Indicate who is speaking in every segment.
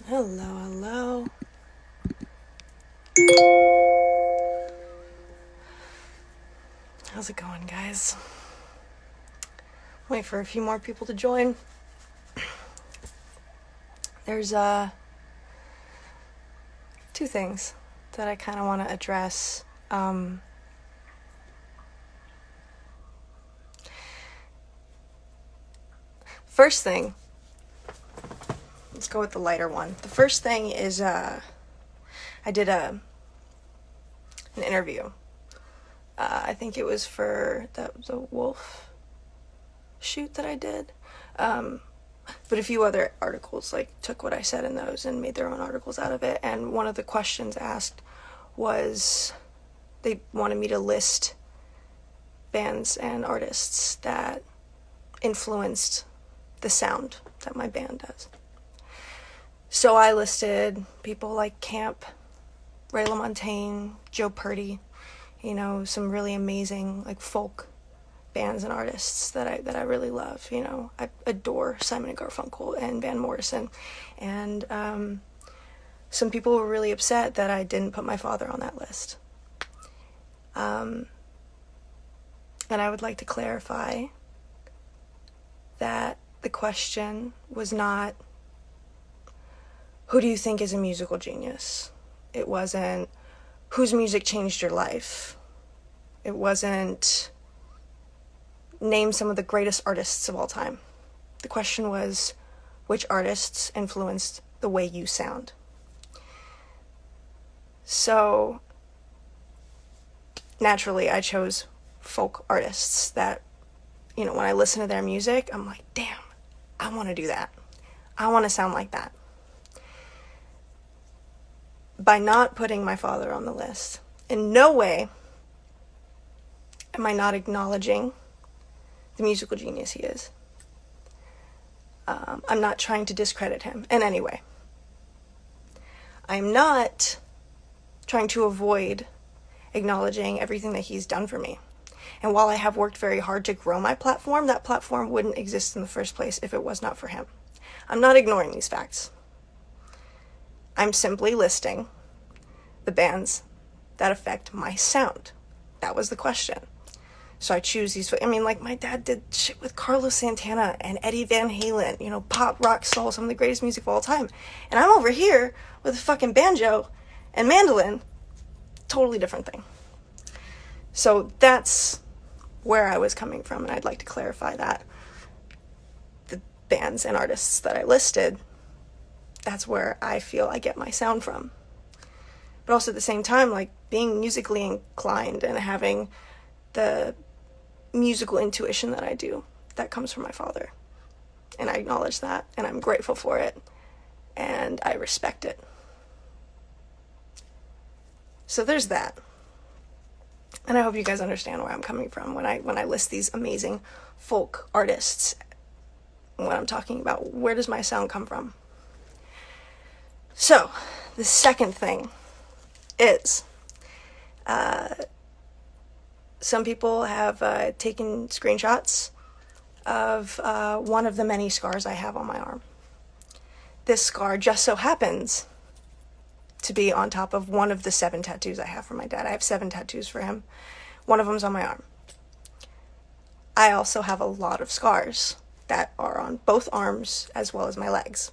Speaker 1: Hello, hello. How's it going, guys? Wait for a few more people to join. There's two things that I kind of want to address. First thing, let's go with the lighter one. The first thing is I did an interview. I think it was for the wolf shoot that I did. But a few other articles took what I said in those and made their own articles out of it. And one of the questions asked was, they wanted me to list bands and artists that influenced the sound that my band does. So I listed people like Camp, Ray LaMontagne, Joe Purdy, some really amazing folk bands and artists that I really love. I adore Simon and Garfunkel and Van Morrison. And some people were really upset that I didn't put my father on that list. And I would like to clarify that the question was not, who do you think is a musical genius? It wasn't, whose music changed your life? It wasn't, name some of the greatest artists of all time. The question was, which artists influenced the way you sound? So, naturally, I chose folk artists that, when I listen to their music, I'm like, damn, I want to do that. I want to sound like that. By not putting my father on the list, in no way am I not acknowledging the musical genius he is. I'm not trying to discredit him in any way. I'm not trying to avoid acknowledging everything that he's done for me. And while I have worked very hard to grow my platform, that platform wouldn't exist in the first place if it was not for him. I'm not ignoring these facts. I'm simply listing the bands that affect my sound. That was the question. So I choose these. My dad did shit with Carlos Santana and Eddie Van Halen, pop, rock, soul, some of the greatest music of all time. And I'm over here with a fucking banjo and mandolin. Totally different thing. So that's where I was coming from, and I'd like to clarify that. The bands and artists that I listed, that's where I feel I get my sound from. But also at the same time, being musically inclined and having the musical intuition that I do, that comes from my father. And I acknowledge that, and I'm grateful for it, and I respect it. So there's that. And I hope you guys understand where I'm coming from when I list these amazing folk artists. When I'm talking about, where does my sound come from? So, the second thing is, some people have taken screenshots of one of the many scars I have on my arm. This scar just so happens to be on top of one of the 7 tattoos I have for my dad. I have 7 tattoos for him. One of them's on my arm. I also have a lot of scars that are on both arms as well as my legs.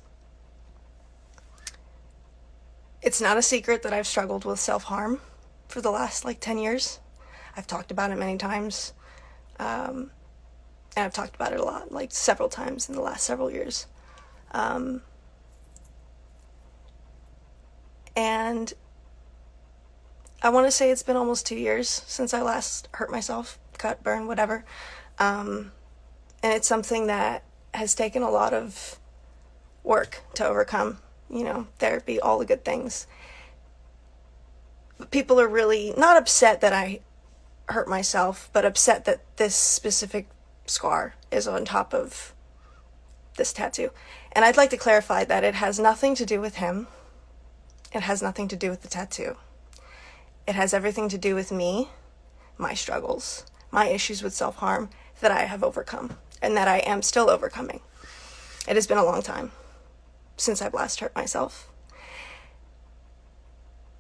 Speaker 1: It's not a secret that I've struggled with self-harm for the last 10 years. I've talked about it many times. And I've talked about it a lot, several times in the last several years. And I want to say it's been almost 2 years since I last hurt myself, cut, burn, whatever. And it's something that has taken a lot of work to overcome, therapy, all the good things. But people are really not upset that I hurt myself, but upset that this specific scar is on top of this tattoo. And I'd like to clarify that it has nothing to do with him. It has nothing to do with the tattoo. It has everything to do with me, my struggles, my issues with self-harm that I have overcome and that I am still overcoming. It has been a long time. since I've last hurt myself.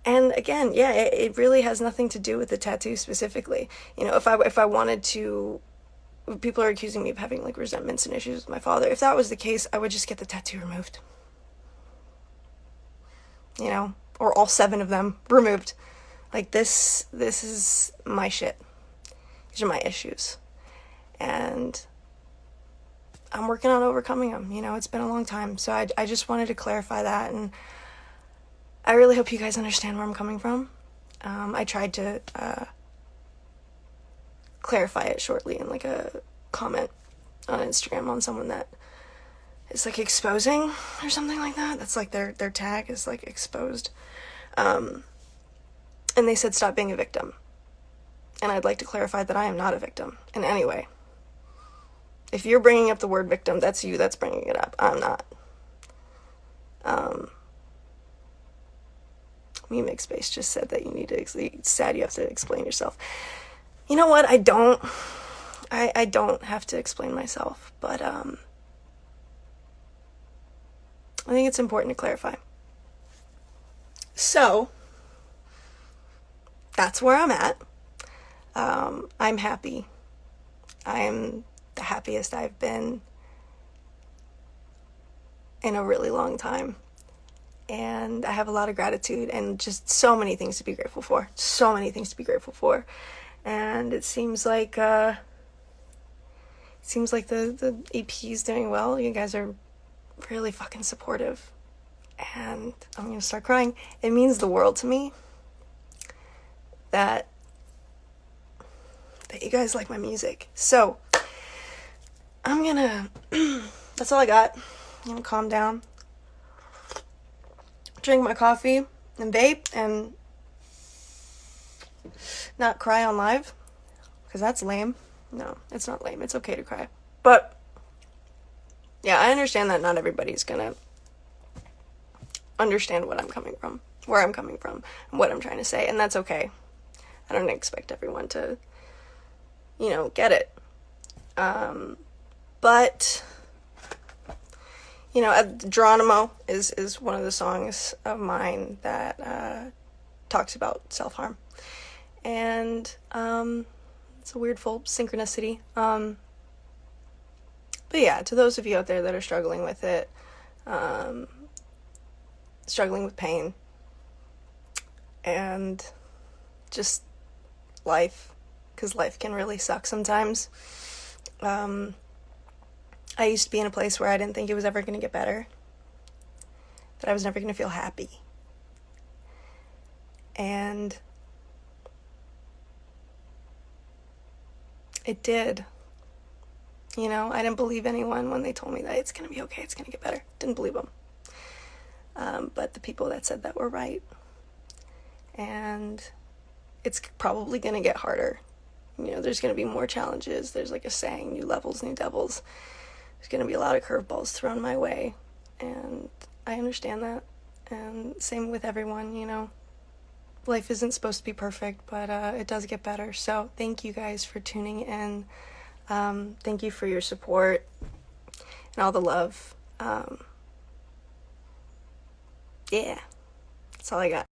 Speaker 1: And again, yeah, it really has nothing to do with the tattoo specifically. You know, if I wanted to, people are accusing me of having like resentments and issues with my father. If that was the case, I would just get the tattoo removed. You know, or all 7 of them removed. Like this is my shit. These are my issues. And I'm working on overcoming them. You know, it's been a long time. So I just wanted to clarify that, and I really hope you guys understand where I'm coming from. I tried to clarify it shortly in like a comment on Instagram on someone that is like exposing or something like that. That's like their tag is like exposed. And they said stop being a victim. And I'd like to clarify that I am not a victim in any way. If you're bringing up the word victim, that's you that's bringing it up. I'm not. Mimic Space just said that you need to, it's sad you have to explain yourself. You know what? I don't have to explain myself, but I think it's important to clarify. So, that's where I'm at. I'm happy. I'm the happiest I've been in a really long time. And I have a lot of gratitude and just so many things to be grateful for. So many things to be grateful for. And it seems like the EP is doing well. You guys are really fucking supportive. And I'm gonna start crying. It means the world to me that you guys like my music. So I'm gonna that's all I got. I'm gonna calm down, drink my coffee and vape and not cry on live, because that's lame. No, it's not lame. It's okay to cry. But yeah, I understand that not everybody's gonna understand what I'm coming from, where I'm coming from, and what I'm trying to say, and that's okay. I don't expect everyone to, get it. But Geronimo is one of the songs of mine that talks about self-harm. And it's a weird full synchronicity. But yeah, to those of you out there that are struggling with it, struggling with pain, and just life, because life can really suck sometimes. I used to be in a place where I didn't think it was ever going to get better, that I was never going to feel happy. And it did. I didn't believe anyone when they told me that it's going to be okay, it's going to get better. Didn't believe them. But the people that said that were right. And it's probably going to get harder. There's going to be more challenges. There's like a saying, new levels, new devils. There's going to be a lot of curveballs thrown my way. And I understand that. And same with everyone, Life isn't supposed to be perfect, but it does get better. So thank you guys for tuning in. Thank you for your support and all the love. Yeah, that's all I got.